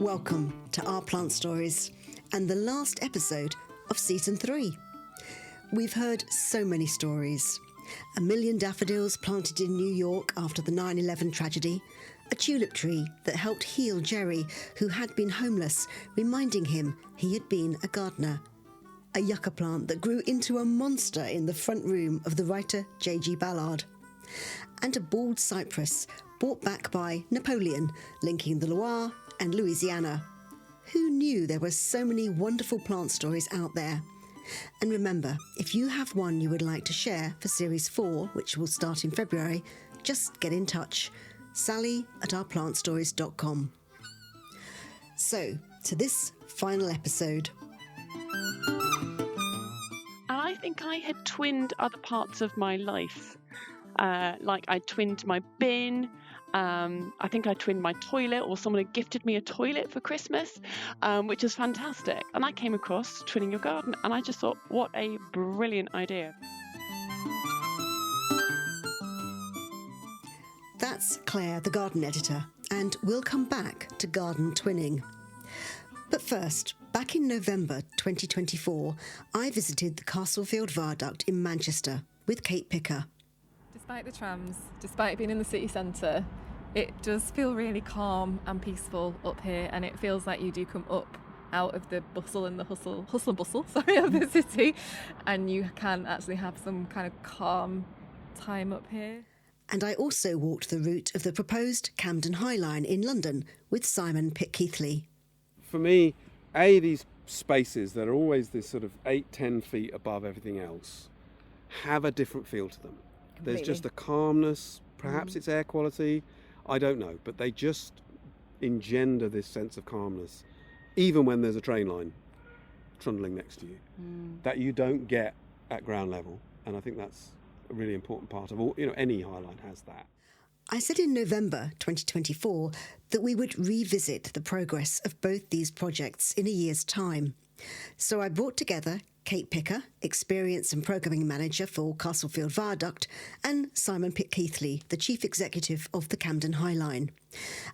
Welcome to Our Plant Stories and the last episode of Season 3. We've heard so many stories. 1 million daffodils planted in New York after the 9/11 tragedy, a tulip tree that helped heal Jerry, who had been homeless, reminding him he had been a gardener, a yucca plant that grew into a monster in the front room of the writer J.G. Ballard, and a bald cypress brought back by Napoleon, linking the Loire and Louisiana. Who knew there were so many wonderful plant stories out there? And remember, if you have one you would like to share for Series 4, which will start in February, just get in touch. Sally@ourplantstories.com. So, to this final episode. And I think I had twinned other parts of my life. Like I twinned my bin. I think I twinned my toilet, or someone had gifted me a toilet for Christmas, which is fantastic. And I came across Twinning Your Garden, and I just thought, what a brilliant idea. That's Claire, the garden editor, and we'll come back to garden twinning. But first, back in November 2024, I visited the Castlefield Viaduct in Manchester with Kate Picker. Despite the trams, despite being in the city centre, it does feel really calm and peaceful up here, and it feels like you do come up out of the bustle and the hustle and bustle, of the city, and you can actually have some kind of calm time up here. And I also walked the route of the proposed Camden Highline in London with Simon Pitkeathley. For me, these spaces that are always this sort of 8-10 feet above everything else have a different feel to them. There's just a calmness, perhaps it's air quality, I don't know, but they just engender this sense of calmness, even when there's a train line trundling next to you, that you don't get at ground level. And I think that's a really important part of all, any highline has that. I said in November 2024 that we would revisit the progress of both these projects in a year's time. So I brought together Kate Picker, Experience and Programming Manager for Castlefield Viaduct, and Simon Pitkeathley, the Chief Executive of the Camden Highline.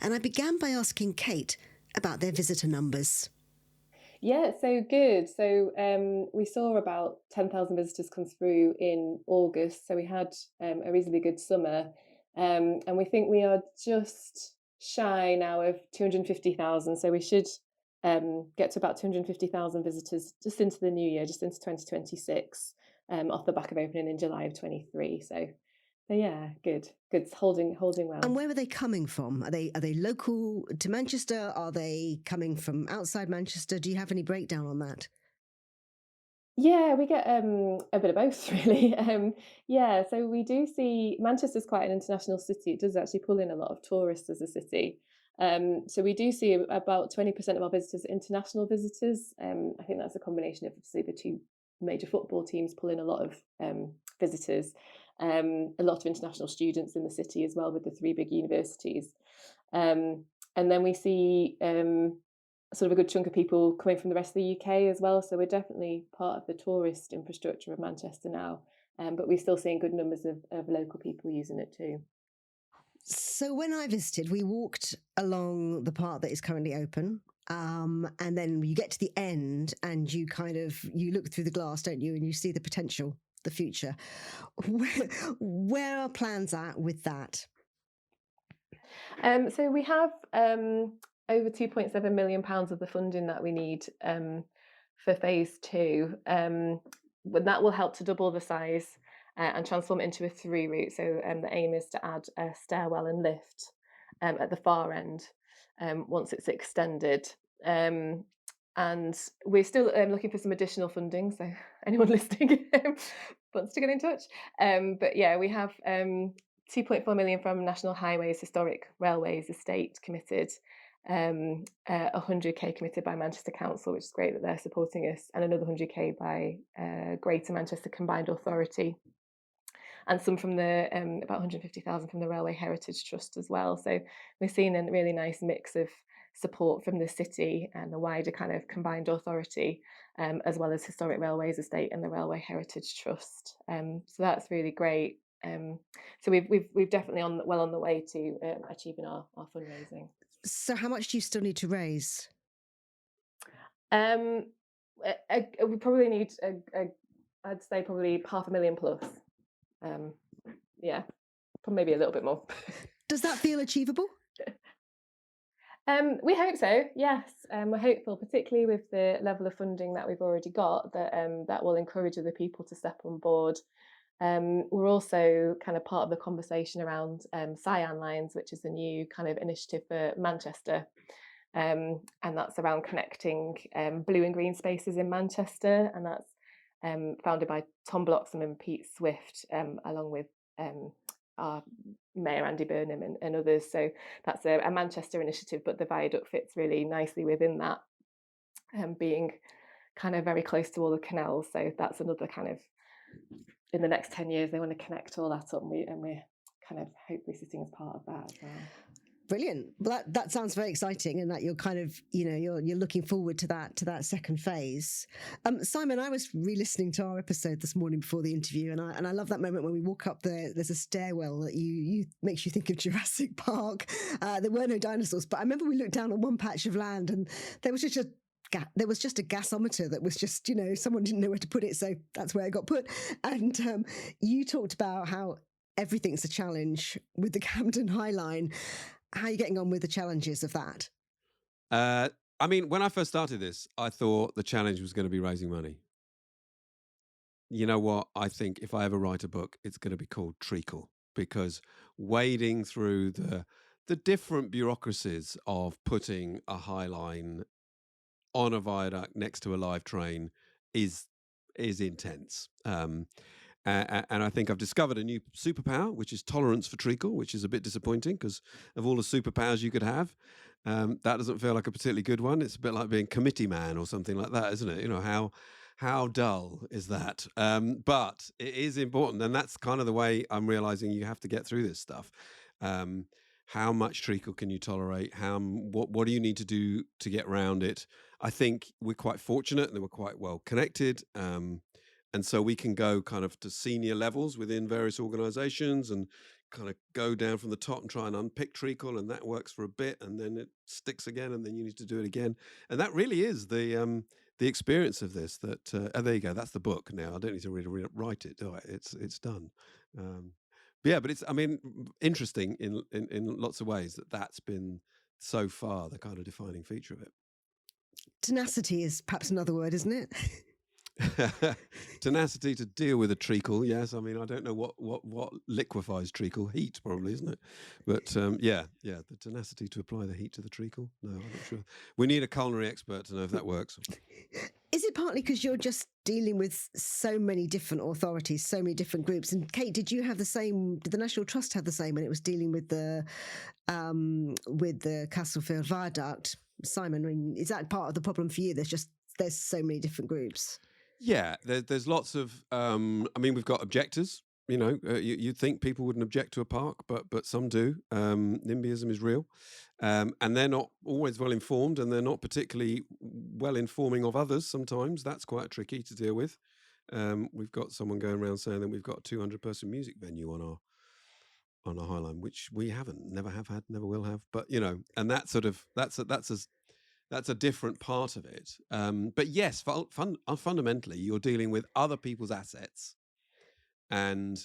And I began by asking Kate about their visitor numbers. Yeah, so good. So we saw about 10,000 visitors come through in August. So we had a reasonably good summer. And we think we are just shy now of 250,000. So we should get to about 250,000 visitors just into the new year, just into 2026, off the back of opening in July of 23. So yeah, good. It's holding well. And where are they coming from? Are they local to Manchester? Are they coming from outside Manchester? Do you have any breakdown on that? Yeah, we get a bit of both, really. So we do see Manchester's quite an international city. It does actually pull in a lot of tourists as a city. So we do see about 20% of our visitors are international visitors. I think that's a combination of, obviously, the two major football teams pull in a lot of visitors, a lot of international students in the city as well with the 3 big universities. And then we see sort of a good chunk of people coming from the rest of the UK as well. So we're definitely part of the tourist infrastructure of Manchester now, but we're still seeing good numbers of local people using it too. So when I visited, we walked along the part that is currently open, and then you get to the end and you look through the glass, don't you, and you see the potential, the future. Where are plans at with that? So we have over £2.7 million of the funding that we need for phase 2. That will help to double the size and transform it into a 3 route. So the aim is to add a stairwell and lift at the far end once it's extended. And we're still looking for some additional funding. So anyone listening wants to get in touch. But yeah, we have 2.4 million from National Highways, Historic Railways Estate committed, 100k committed by Manchester Council, which is great that they're supporting us, and another 100k by Greater Manchester Combined Authority, and some from the about 150,000 from the Railway Heritage Trust as well. So we're seeing a really nice mix of support from the city and the wider kind of combined authority, as well as Historic Railways Estate and the Railway Heritage Trust. So that's really great. So we've definitely well on the way to achieving our fundraising. So how much do you still need to raise? We probably need, I'd say probably 500,000 plus. Yeah, maybe a little bit more. Does that feel achievable? We hope so, yes. We're hopeful, particularly with the level of funding that we've already got, that that will encourage other people to step on board. We're also kind of part of the conversation around Cyan Lines, which is a new kind of initiative for Manchester. And that's around connecting blue and green spaces in Manchester. And that's founded by Tom Bloxham and Pete Swift, along with our Mayor Andy Burnham and others. So that's a Manchester initiative, but the viaduct fits really nicely within that, being kind of very close to all the canals. So that's another kind of, in the next 10 years, they want to connect all that up, and we're kind of hopefully sitting as part of that as well. Brilliant. Well, that sounds very exciting, and that you're kind of, you're looking forward to that second phase. Simon, I was re-listening to our episode this morning before the interview, and I love that moment when we walk up there's a stairwell that you makes you think of Jurassic Park. There were no dinosaurs, but I remember we looked down on one patch of land, and there was just a gasometer that was just, someone didn't know where to put it, so that's where it got put. And you talked about how everything's a challenge with the Camden Highline. How are you getting on with the challenges of that? I mean, when I first started this, I thought the challenge was going to be raising money. You know what? I think if I ever write a book, it's going to be called Treacle, because wading through the different bureaucracies of putting a High Line on a viaduct next to a live train is intense. And I think I've discovered a new superpower, which is tolerance for treacle, which is a bit disappointing because of all the superpowers you could have. That doesn't feel like a particularly good one. It's a bit like being committee man or something like that, isn't it? How dull is that? But it is important, and that's kind of the way I'm realizing you have to get through this stuff. How much treacle can you tolerate? What do you need to do to get around it? I think we're quite fortunate and we're quite well connected. And so we can go kind of to senior levels within various organizations and kind of go down from the top and try and unpick treacle, and that works for a bit, and then it sticks again, and then you need to do it again. And that really is the experience of this. That there you go. That's the book now. I don't need to really write it, do I? It's done. But it's, interesting in lots of ways that's been so far the kind of defining feature of it. Tenacity is perhaps another word, isn't it? Tenacity to deal with a treacle, yes. I mean, I don't know what liquefies treacle. Heat, probably, isn't it? But the tenacity to apply the heat to the treacle. No, I'm not sure. We need a culinary expert to know if that works. Is it partly because you're just dealing with so many different authorities, so many different groups? And Kate, did you have the same? Did the National Trust have the same when it was dealing with the Castlefield Viaduct? Simon, I mean, is that part of the problem for you? There's so many different groups. Yeah, there's lots of. We've got objectors. You'd think people wouldn't object to a park, but some do. NIMBYism is real, and they're not always well informed, and they're not particularly well informing of others. Sometimes that's quite tricky to deal with. We've got someone going around saying that we've got a 200-person music venue on our High Line, which we haven't, never have had, never will have. But and that's a different part of it. But yes, fundamentally, you're dealing with other people's assets, and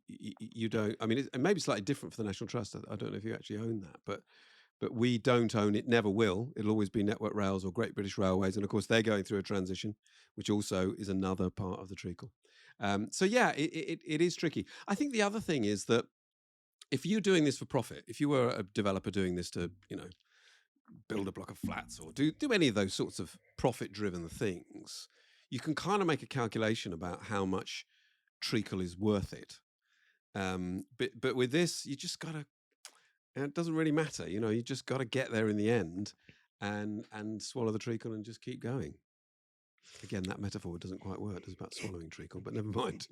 you don't. I mean, it may be slightly different for the National Trust. I don't know if you actually own that, but we don't own it. Never will. It'll always be Network Rails or Great British Railways, and of course they're going through a transition, which also is another part of the treacle. So yeah, it is tricky. I think the other thing is that if you're doing this for profit, if you were a developer doing this to build a block of flats or do any of those sorts of profit-driven things, you can kind of make a calculation about how much treacle is worth it. But with this, you just gotta. It doesn't really matter, You just got to get there in the end, and swallow the treacle and just keep going. Again, that metaphor doesn't quite work. It's about swallowing treacle, but never mind.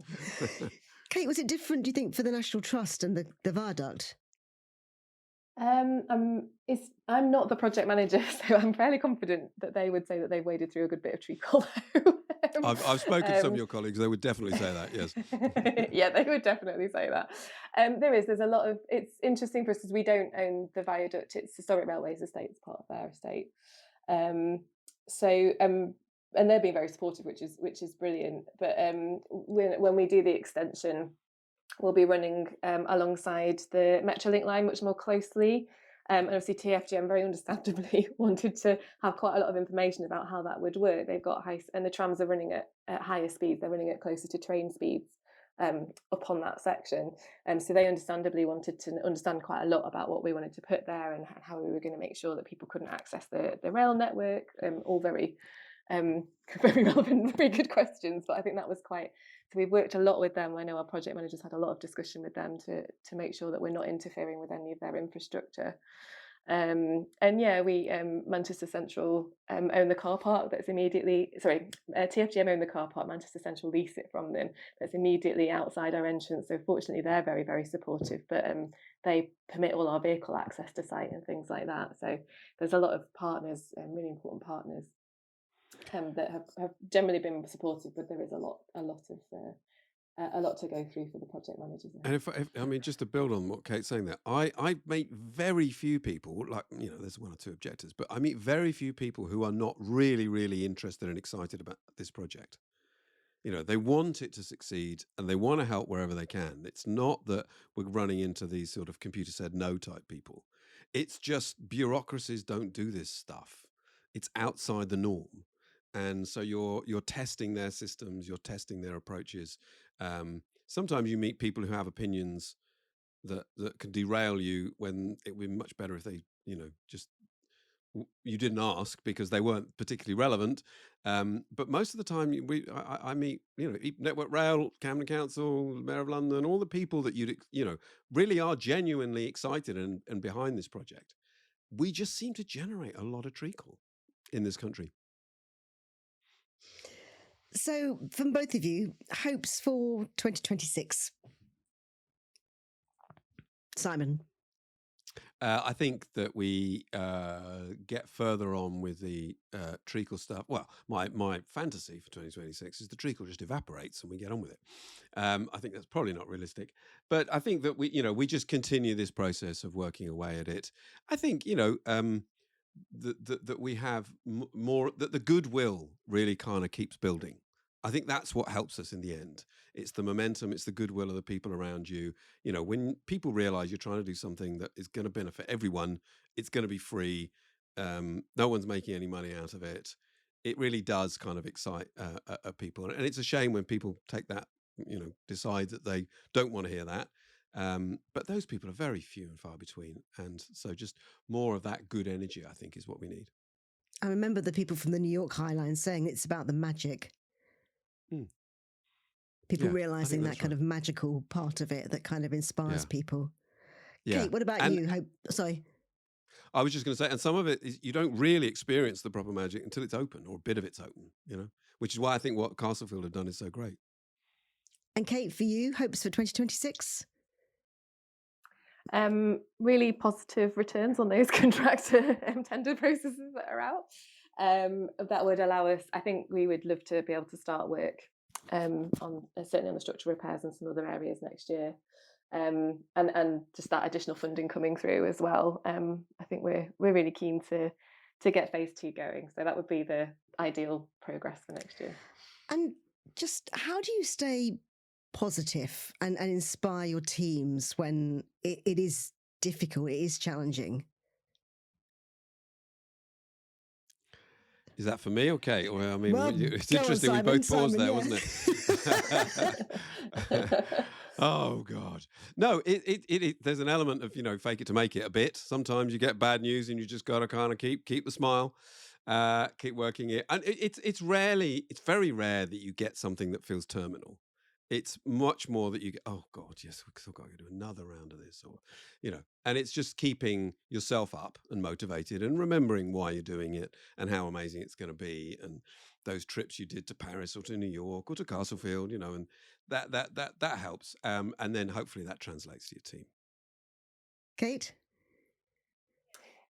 Kate, was it different, do you think, for the National Trust and the viaduct? I'm not the project manager, so I'm fairly confident that they would say that they've waded through a good bit of treacle. I've spoken to some of Um, your colleagues. They would definitely say that. Yes. yeah, they would definitely say that. There's a lot of, it's interesting for us because we don't own the viaduct, it's Historic Railways Estate, it's part of their estate. Um, so and they're being very supportive, which is brilliant. But when we do the extension, we'll be running alongside the Metrolink line much more closely. And obviously TFGM very understandably wanted to have quite a lot of information about how that would work. They've got and the trams are running at higher speeds. They're running at closer to train speeds up on that section. So they understandably wanted to understand quite a lot about what we wanted to put there and how we were going to make sure that people couldn't access the rail network. All very very relevant, very good questions. But I think that was quite. So we've worked a lot with them. I know our project managers had a lot of discussion with them to make sure that we're not interfering with any of their infrastructure. And yeah, we Manchester Central own the car park that's immediately, TFGM own the car park, Manchester Central lease it from them, that's immediately outside our entrance. So fortunately they're very, very supportive, but they permit all our vehicle access to site and things like that. So there's a lot of partners, really important partners, that have generally been supportive, but there is a lot to go through for the project managers. And if I mean, just to build on what Kate's saying there, I meet very few people, like, there's one or two objectors, but I meet very few people who are not really, really interested and excited about this project. They want it to succeed and they want to help wherever they can. It's not that we're running into these sort of computer said no type people. It's just bureaucracies don't do this stuff. It's outside the norm. And so you're testing their systems, you're testing their approaches. Sometimes you meet people who have opinions that can derail you, when it would be much better if they, just you didn't ask because they weren't particularly relevant. But most of the time, I meet, Network Rail, Camden Council, Mayor of London, all the people that really are genuinely excited and behind this project. We just seem to generate a lot of treacle in this country. So, from both of you, hopes for 2026? Simon? I think that we get further on with the treacle stuff. Well, my fantasy for 2026 is the treacle just evaporates and we get on with it. I think that's probably not realistic, but I think that we just continue this process of working away at it. I think that we have more, that the goodwill really kind of keeps building. I think that's what helps us in the end. It's the momentum, it's the goodwill of the people around you. When people realize you're trying to do something that is going to benefit everyone, it's going to be free, no one's making any money out of it. It really does kind of excite people. And it's a shame when people take that, decide that they don't want to hear that. But those people are very few and far between. And so just more of that good energy, I think, is what we need. I remember the people from the New York Highline saying it's about the magic. People realising that kind of magical part of it that kind of inspires people. Yeah. Kate, what about you? Sorry. I was just going to say, and some of it is you don't really experience the proper magic until it's open, or a bit of it's open, which is why I think what Castlefield have done is so great. And Kate, for you, hopes for 2026? Really positive returns on those contractor tender processes that are out. That would allow us, I think we would love to be able to start work on certainly on the structural repairs and some other areas next year. And just that additional funding coming through as well. I think we're really keen to get phase 2 going. So that would be the ideal progress for next year. And just how do you stay positive and inspire your teams when it is difficult, it is challenging? Is that for me? Okay. Well, I mean, it's On, interesting. Simon, We both paused Simon, there, yeah. wasn't it? Oh God. No, there's an element of, fake it to make it a bit. Sometimes you get bad news and you just got to kind of keep the smile, keep working it. And it's very rare that you get something that feels terminal. It's much more that you get, oh God, yes, we've still got to do another round of this, or, and it's just keeping yourself up and motivated and remembering why you're doing it and how amazing it's going to be. And those trips you did to Paris or to New York or to Castlefield, and that helps. And then hopefully that translates to your team. Kate?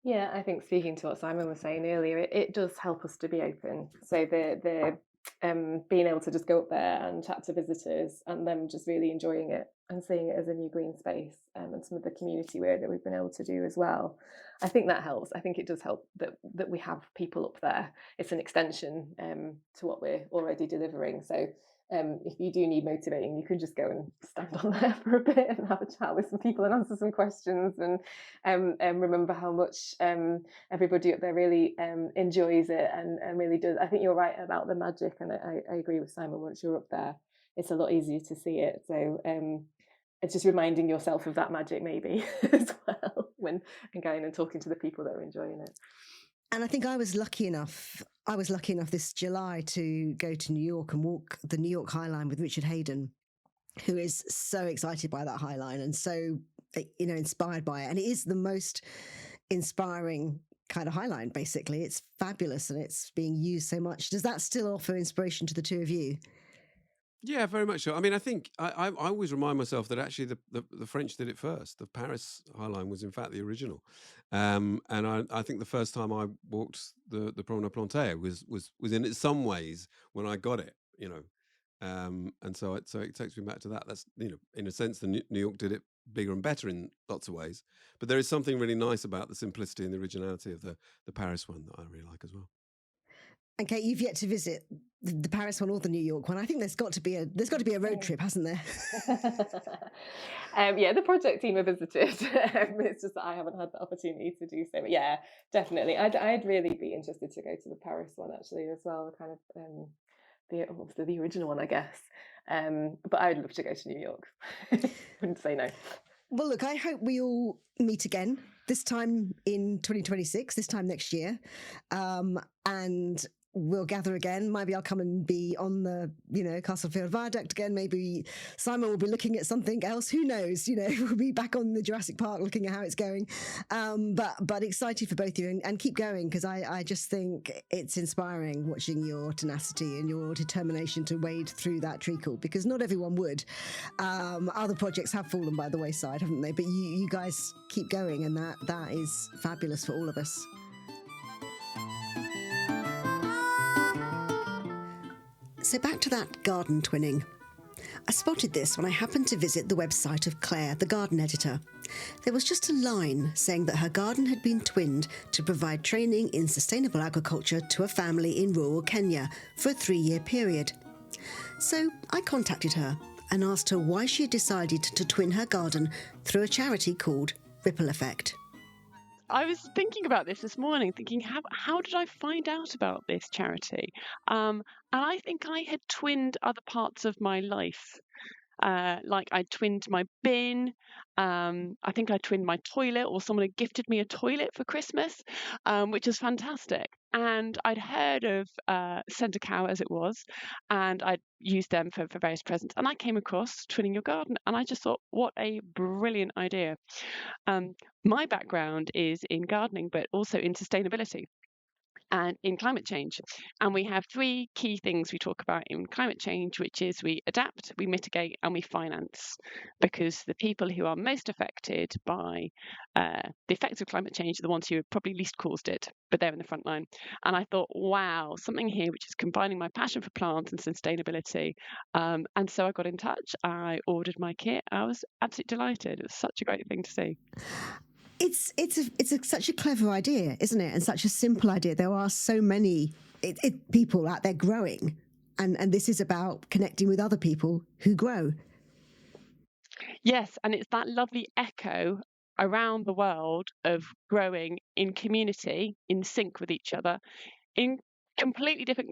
Yeah, I think speaking to what Simon was saying earlier, it does help us to be open. So the being able to just go up there and chat to visitors and them just really enjoying it and seeing it as a new green space, and some of the community work that we've been able to do as well. I think that helps. I think it does help that we have people up there. It's an extension to what we're already delivering. So if you do need motivating, you can just go and stand on there for a bit and have a chat with some people and answer some questions, and remember how much everybody up there really enjoys it and really does. I think you're right about the magic, and I agree with Simon. Once you're up there, it's a lot easier to see it. So it's just reminding yourself of that magic maybe as well when going and talking to the people that are enjoying it. And I think I was lucky enough this July to go to New York and walk the New York Highline with Richard Hayden, who is so excited by that Highline and so, inspired by it. And it is the most inspiring kind of Highline, basically. It's fabulous and it's being used so much. Does that still offer inspiration to the two of you? Yeah, very much so. I mean, I think I always remind myself that actually the French did it first. The Paris Highline was in fact the original, and I think the first time I walked the Promenade Plantée was in some ways when I got it, and so it takes me back to that. That's in a sense, the New York did it bigger and better in lots of ways, but there is something really nice about the simplicity and the originality of the Paris one that I really like as well. And Kate, you've yet to visit the Paris one or the New York one. I think there's got to be a road trip, hasn't there? Yeah, the project team have visited. It's just that I haven't had the opportunity to do so. But yeah, definitely. I'd really be interested to go to the Paris one actually as well. Kind of the original one, I guess. But I'd love to go to New York. Wouldn't say no. Well, look, I hope we all meet again, this time in 2026, this time next year. And we'll gather again. Maybe I'll come and be on the, Castlefield Viaduct again. Maybe Simon will be looking at something else. Who knows? We'll be back on the Jurassic Park looking at how it's going. But excited for both of you and keep going, because I just think it's inspiring watching your tenacity and your determination to wade through that treacle, because not everyone would. Other projects have fallen by the wayside, haven't they? But you guys keep going, and that is fabulous for all of us. So back to that garden twinning. I spotted this when I happened to visit the website of Claire, the garden editor. There was just a line saying that her garden had been twinned to provide training in sustainable agriculture to a family in rural Kenya for a 3-year period. So I contacted her and asked her why she had decided to twin her garden through a charity called Ripple Effect. I was thinking about this morning, thinking, how did I find out about this charity? And I think I had twinned other parts of my life. Like I twinned my bin. I think I twinned my toilet, or someone had gifted me a toilet for Christmas, which was fantastic. And I'd heard of Send a Cow, as it was, and I'd used them for various presents. And I came across Twinning Your Garden, and I just thought, what a brilliant idea. My background is in gardening, but also in sustainability and in climate change. And we have 3 key things we talk about in climate change, which is we adapt, we mitigate, and we finance, because the people who are most affected by the effects of climate change are the ones who have probably least caused it, but they're in the front line. And I thought, wow, something here which is combining my passion for plants and sustainability. And so I got in touch, I ordered my kit. I was absolutely delighted. It was such a great thing to see. It's such a clever idea, isn't it? And such a simple idea. There are so many people out there growing, and this is about connecting with other people who grow. Yes, and it's that lovely echo around the world of growing in community, in sync with each other, in completely different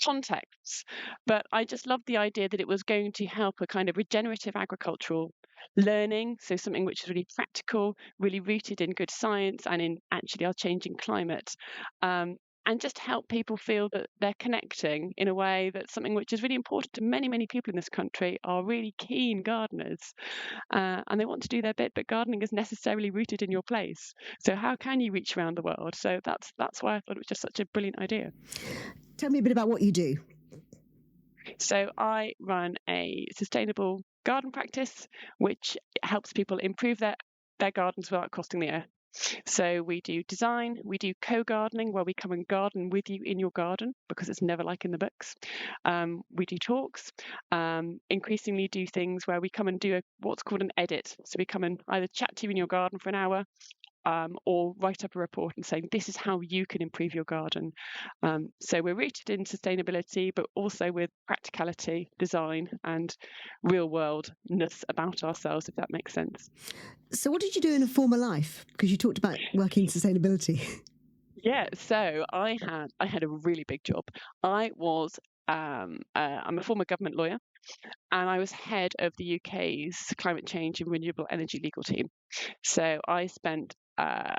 contexts. But I just loved the idea that it was going to help a kind of regenerative agricultural learning, so something which is really practical, really rooted in good science and in actually our changing climate, and just help people feel that they're connecting in a way that's something which is really important to many, many people in this country are really keen gardeners, and they want to do their bit, but gardening is necessarily rooted in your place. So how can you reach around the world? So that's why I thought it was just such a brilliant idea. Tell me a bit about what you do. So I run a sustainable garden practice, which helps people improve their gardens without costing the earth. So we do design, we do co-gardening, where we come and garden with you in your garden, because it's never like in the books. We do talks, increasingly do things where we come and do what's called an edit. So we come and either chat to you in your garden for an hour, or write up a report and saying this is how you can improve your garden. So we're rooted in sustainability, but also with practicality, design, and real worldness about ourselves, if that makes sense. So what did you do in a former life? Because you talked about working in sustainability. Yeah, so I had a really big job. I'm a former government lawyer, and I was head of the UK's climate change and renewable energy legal team. So I spent 5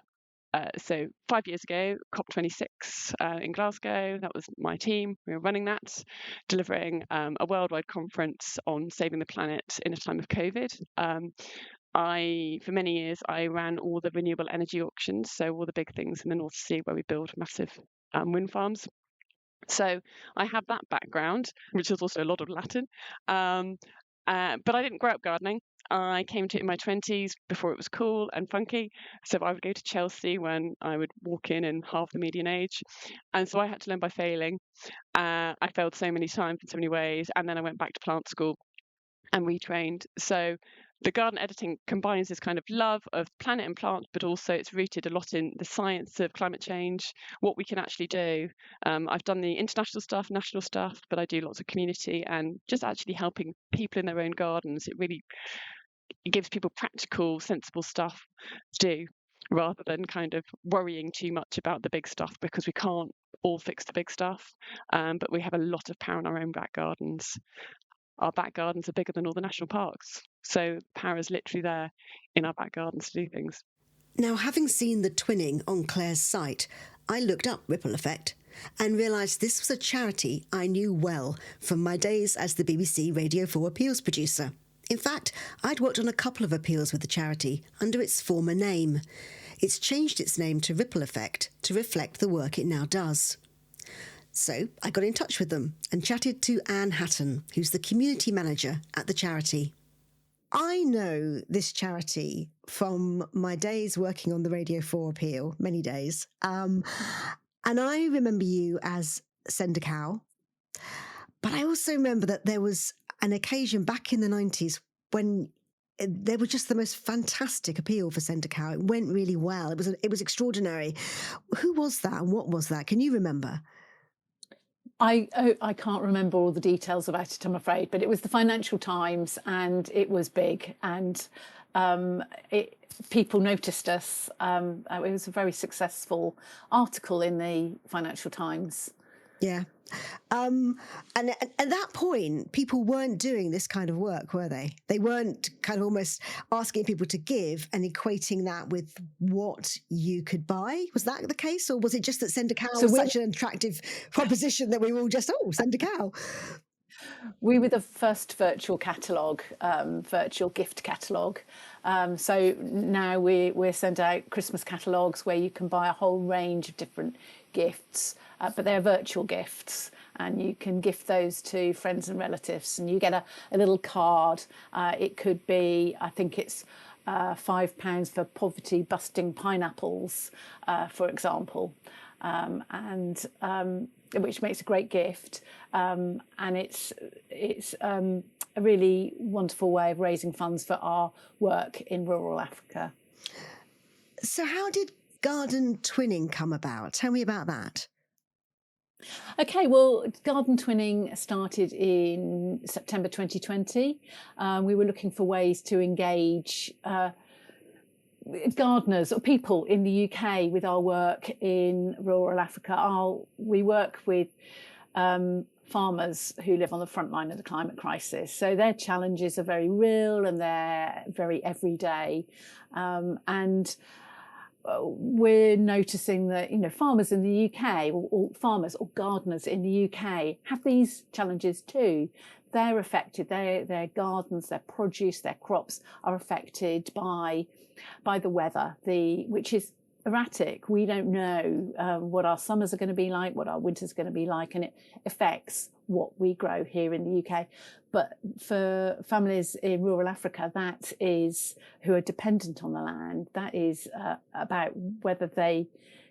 years ago, COP26 in Glasgow. That was my team. We were running that, delivering a worldwide conference on saving the planet in a time of COVID. For many years, I ran all the renewable energy auctions, so all the big things in the North Sea where we build massive wind farms. So I have that background, which is also a lot of Latin. But I didn't grow up gardening. I came to it in my 20s before it was cool and funky. So I would go to Chelsea when I would walk in half the median age. And so I had to learn by failing. I failed so many times in so many ways. And then I went back to plant school and retrained. So the garden editing combines this kind of love of planet and plants, but also it's rooted a lot in the science of climate change, what we can actually do. I've done the international stuff, national stuff, but I do lots of community and just actually helping people in their own gardens. It gives people practical, sensible stuff to do, rather than kind of worrying too much about the big stuff, because we can't all fix the big stuff. But we have a lot of power in our own back gardens. Our back gardens are bigger than all the national parks. So power is literally there in our back gardens to do things. Now, having seen the twinning on Claire's site, I looked up Ripple Effect and realised this was a charity I knew well from my days as the BBC Radio 4 appeals producer. In fact, I'd worked on a couple of appeals with the charity under its former name. It's changed its name to Ripple Effect to reflect the work it now does. So I got in touch with them and chatted to Anne Hatton, who's the community manager at the charity. I know this charity from my days working on the Radio 4 appeal, many days. And I remember you as Send a Cow. But I also remember that there was an occasion back in the 90s when there was just the most fantastic appeal for Send a Cow. It went really well. It was extraordinary. Who was that and what was that? Can you remember? I can't remember all the details about it, I'm afraid, but it was the Financial Times and it was big, and people noticed us. It was a very successful article in the Financial Times. Yeah. And at that point, people weren't doing this kind of work, were they? They weren't kind of almost asking people to give and equating that with what you could buy. Was that the case? Or was it just that Send a Cow was such an attractive proposition that we were all just, send a cow? We were the first virtual catalogue, virtual gift catalogue. So now we're sending out Christmas catalogues where you can buy a whole range of different gifts, but they're virtual gifts, and you can gift those to friends and relatives, and you get a little card. It could be, I think it's £5 for poverty busting pineapples, for example, which makes a great gift, and it's a really wonderful way of raising funds for our work in rural Africa. So how did garden twinning come about? Tell me about that. Okay, well, garden twinning started in September 2020. We were looking for ways to engage gardeners or people in the UK with our work in rural Africa. We work with farmers who live on the front line of the climate crisis. So their challenges are very real and they're very everyday. And we're noticing that, farmers in the UK or farmers or gardeners in the UK have these challenges too. They're affected, their gardens, their produce, their crops are affected by the weather, which is erratic. We don't know what our summers are going to be like, what our winters are going to be like, and it affects what we grow here in the UK. But for families in rural Africa, that is who are dependent on the land, that is about whether they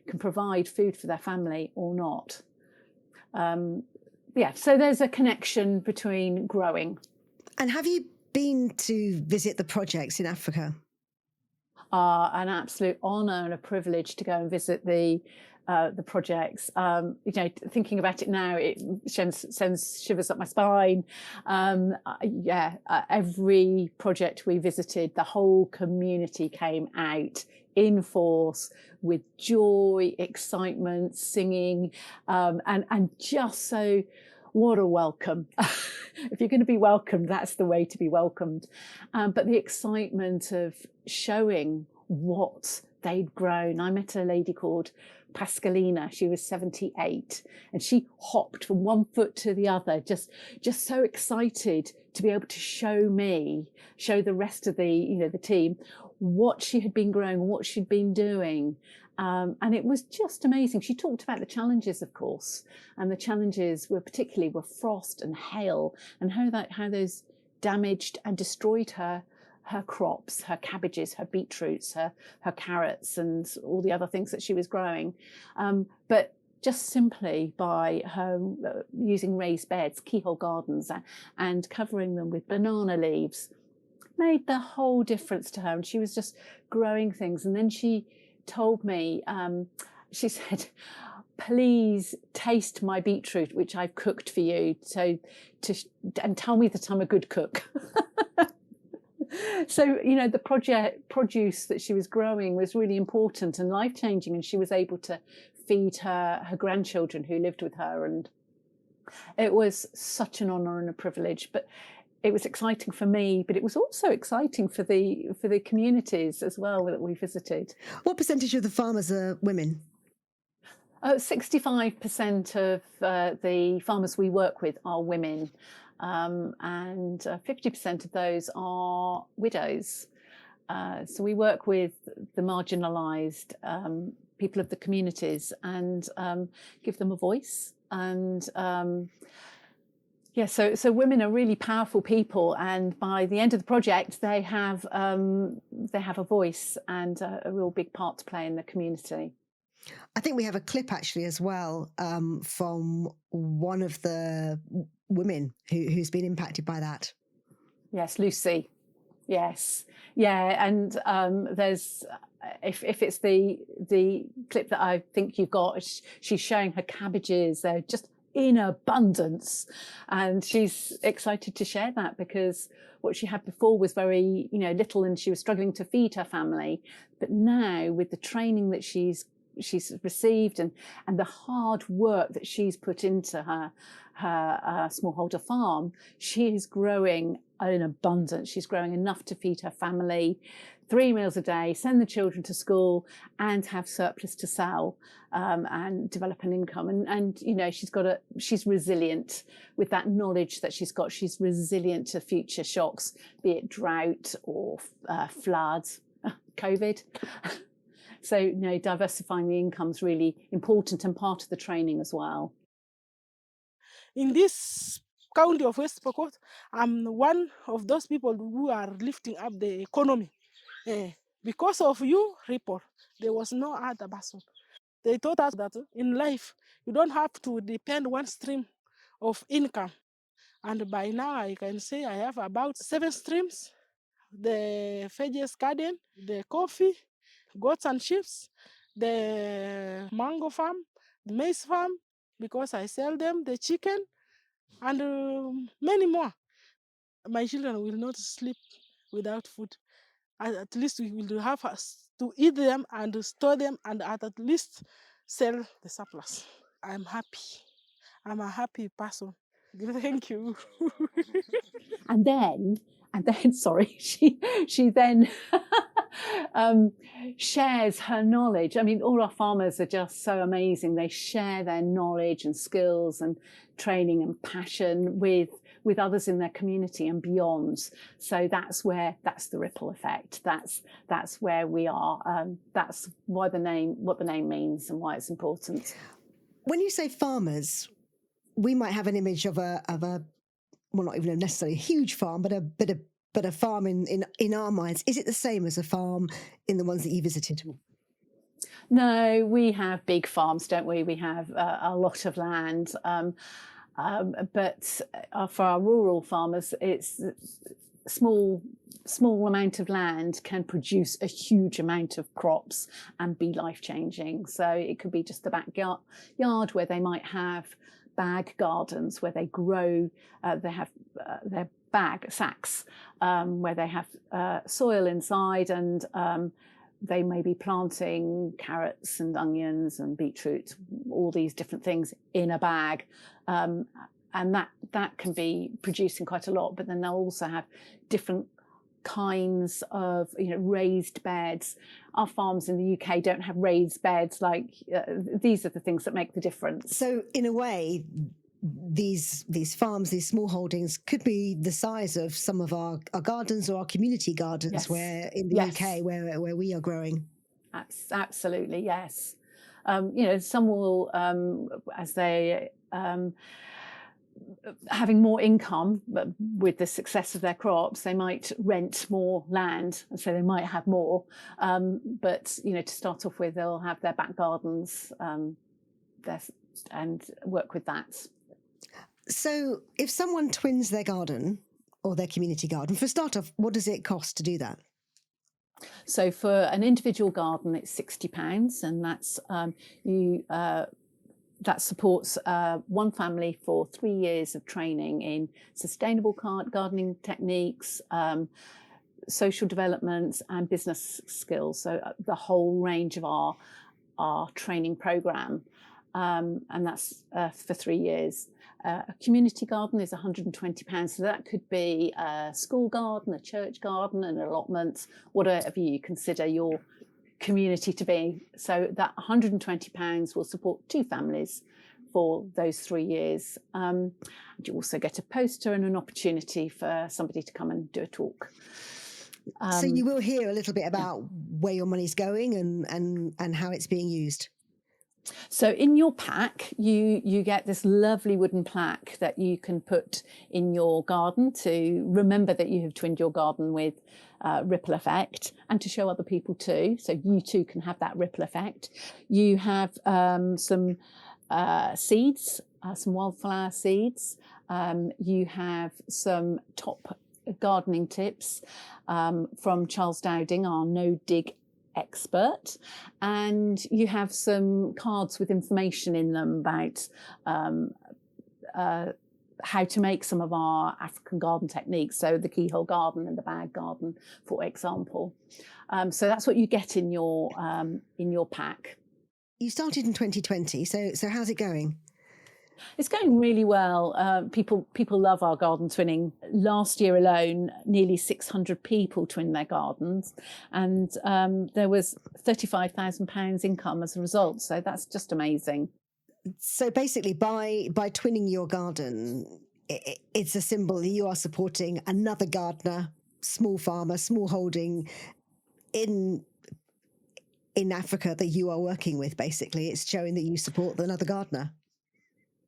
can provide food for their family or not. So there's a connection between growing. And have you been to visit the projects in Africa? An absolute honour and a privilege to go and visit the projects. Thinking about it now, it sends shivers up my spine. Every project we visited, the whole community came out in force with joy, excitement, singing, and just so. What a welcome. If you're going to be welcomed, that's the way to be welcomed. But the excitement of showing what they'd grown. I met a lady called Pascalina. She was 78 and she hopped from one foot to the other, just so excited to be able to show the rest of the team what she had been growing, what she'd been doing. And it was just amazing. She talked about the challenges, of course, and the challenges were frost and hail, and how those damaged and destroyed her crops, her cabbages, her beetroots, her carrots, and all the other things that she was growing. But just simply by her using raised beds, keyhole gardens, and covering them with banana leaves, made the whole difference to her. And she was just growing things. And then she told me, she said, please taste my beetroot, which I've cooked for you, and tell me that I'm a good cook. So, the project produce that she was growing was really important and life-changing, and she was able to feed her grandchildren who lived with her. And it was such an honour and a privilege. But it was exciting for me, but it was also exciting for the communities as well that we visited. What percentage of the farmers are women? 65% of the farmers we work with are women, and 50% of those are widows. So we work with the marginalised people of the communities and give them a voice. And so women are really powerful people, and by the end of the project, they have a voice and a real big part to play in the community. I think we have a clip actually as well from one of the women who's been impacted by that. Yes, Lucy. Yes, yeah, and there's if it's the clip that I think you've got, she's showing her cabbages. They're just in abundance, and she's excited to share that because what she had before was very little, and she was struggling to feed her family. But now, with the training that she's received and the hard work that she's put into her smallholder farm, she is growing in abundance. She's growing enough to feed her family 3 meals a day, send the children to school, and have surplus to sell, and develop an income. And she's resilient with that knowledge that she's got. She's resilient to future shocks, be it drought or floods, COVID. So, diversifying the income is really important and part of the training as well. In this county of West Pokot, I'm one of those people who are lifting up the economy. Because of you, Report, there was no other person. They taught us that in life, you don't have to depend one stream of income. And by now, I can say I have about 7 streams. The veggies garden, the coffee, goats and sheep, the mango farm, the maize farm, because I sell them, the chicken, and many more. My children will not sleep without food. At least we will have to eat them and store them and at least sell the surplus. I'm happy. I'm a happy person. Thank you. And then, sorry, she then shares her knowledge. I mean, all our farmers are just so amazing. They share their knowledge and skills and training and passion with with others in their community and beyond. So that's the ripple effect. That's where we are. That's what the name means and why it's important. When you say farmers, we might have an image of a well, not even necessarily a huge farm, but a farm in our minds. Is it the same as a farm in the ones that you visited? No, we have big farms, don't we? We have a lot of land, but for our rural farmers, it's small amount of land can produce a huge amount of crops and be life-changing. So it could be just the backyard where they might have bag gardens where they grow, they have their sacks where they have soil inside, and they may be planting carrots and onions and beetroot, all these different things in a bag. And that can be producing quite a lot, but then they'll also have different kinds of raised beds. Our farms in the UK don't have raised beds. These are the things that make the difference. So in a way, these farms, these small holdings, could be the size of some of our gardens or our community gardens. Yes. Where in the UK where we are growing. Absolutely, yes. Some will, as they having more income, but with the success of their crops, they might rent more land, and so they might have more. But to start off with, they'll have their back gardens and work with that. So, if someone twins their garden or their community garden, for a start off, what does it cost to do that? So, for an individual garden, it's £60, and that's that supports one family for 3 years of training in sustainable gardening techniques, social development and business skills. So the whole range of our training programme, and that's for 3 years. A community garden is £120, so that could be a school garden, a church garden, an allotment, whatever you consider your community to be. So that £120 will support 2 families for those 3 years. You also get a poster and an opportunity for somebody to come and do a talk. So you will hear a little bit about where your money's going and how it's being used. So in your pack, you get this lovely wooden plaque that you can put in your garden to remember that you have twinned your garden with ripple effect, and to show other people too, so you too can have that ripple effect. You have some seeds, some wildflower seeds. You have some top gardening tips from Charles Dowding, our no-dig expert, and you have some cards with information in them about how to make some of our African garden techniques, so the keyhole garden and the bag garden, for example. So that's what you get in your pack. You started in 2020, so how's it going? It's going really well. People love our garden twinning. Last year alone, nearly 600 people twinned their gardens, and there was £35,000 income as a result. So that's just amazing. So basically, by twinning your garden, it's a symbol that you are supporting another gardener, small farmer, small holding in Africa that you are working with. Basically, it's showing that you support another gardener.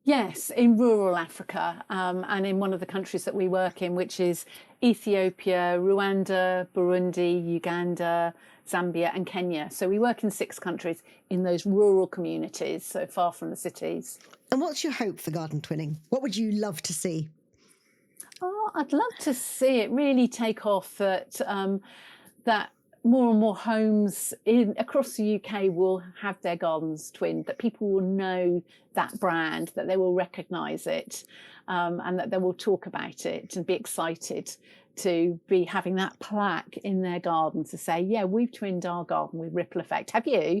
Yes, in rural Africa, and in one of the countries that we work in, which is Ethiopia, Rwanda, Burundi, Uganda, Zambia and Kenya. So we work in 6 countries in those rural communities, so far from the cities. And what's your hope for garden twinning? What would you love to see? Oh, I'd love to see it really take off, that more and more homes across the UK will have their gardens twinned, that people will know that brand, that they will recognise it, and that they will talk about it and be excited to be having that plaque in their garden to say, yeah, we've twinned our garden with ripple effect. Have you?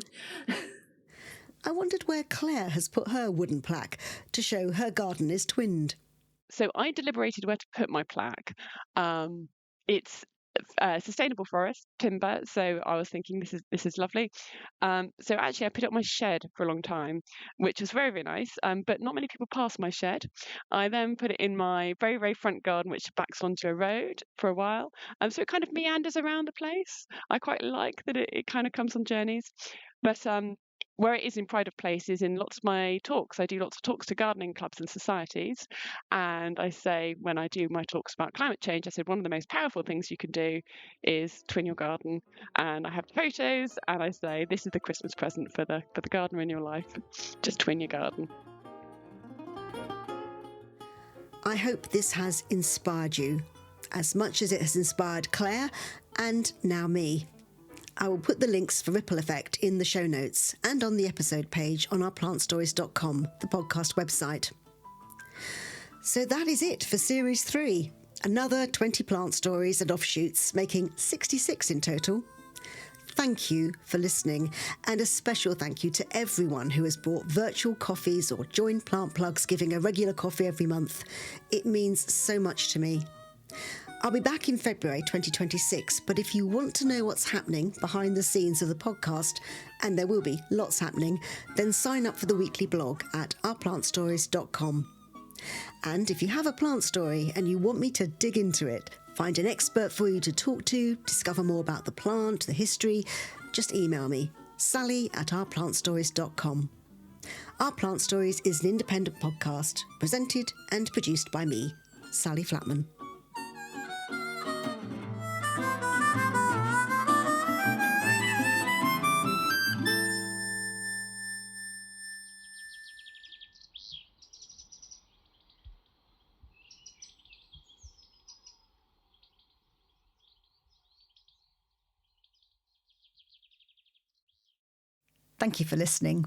I wondered where Claire has put her wooden plaque to show her garden is twinned. So I deliberated where to put my plaque. It's sustainable forest timber, so I was thinking this is lovely. So actually I put it on my shed for a long time, which was very, very nice, but not many people pass my shed. I then put it in my very, very front garden, which backs onto a road, for a while, so it kind of meanders around the place. I quite like that it kind of comes on journeys, but where it is in pride of place is in lots of my talks. I do lots of talks to gardening clubs and societies. And I say, when I do my talks about climate change, I said one of the most powerful things you can do is twin your garden. And I have photos, and I say, this is the Christmas present for the gardener in your life. Just twin your garden. I hope this has inspired you as much as it has inspired Claire and now me. I will put the links for Ripple Effect in the show notes and on the episode page on our plantstories.com, the podcast website. So that is it for Series 3. Another 20 plant stories and offshoots, making 66 in total. Thank you for listening, and a special thank you to everyone who has bought virtual coffees or joined Plant Plugs giving a regular coffee every month. It means so much to me. I'll be back in February 2026, but if you want to know what's happening behind the scenes of the podcast, and there will be lots happening, then sign up for the weekly blog at ourplantstories.com. And if you have a plant story and you want me to dig into it, find an expert for you to talk to, discover more about the plant, the history, just email me, sally@ourplantstories.com. Our Plant Stories is an independent podcast, presented and produced by me, Sally Flatman. Thank you for listening.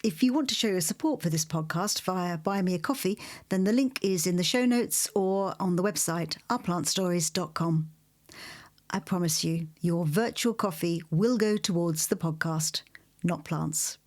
If you want to show your support for this podcast via Buy Me a Coffee, then the link is in the show notes or on the website, ourplantstories.com. I promise you, your virtual coffee will go towards the podcast, not plants.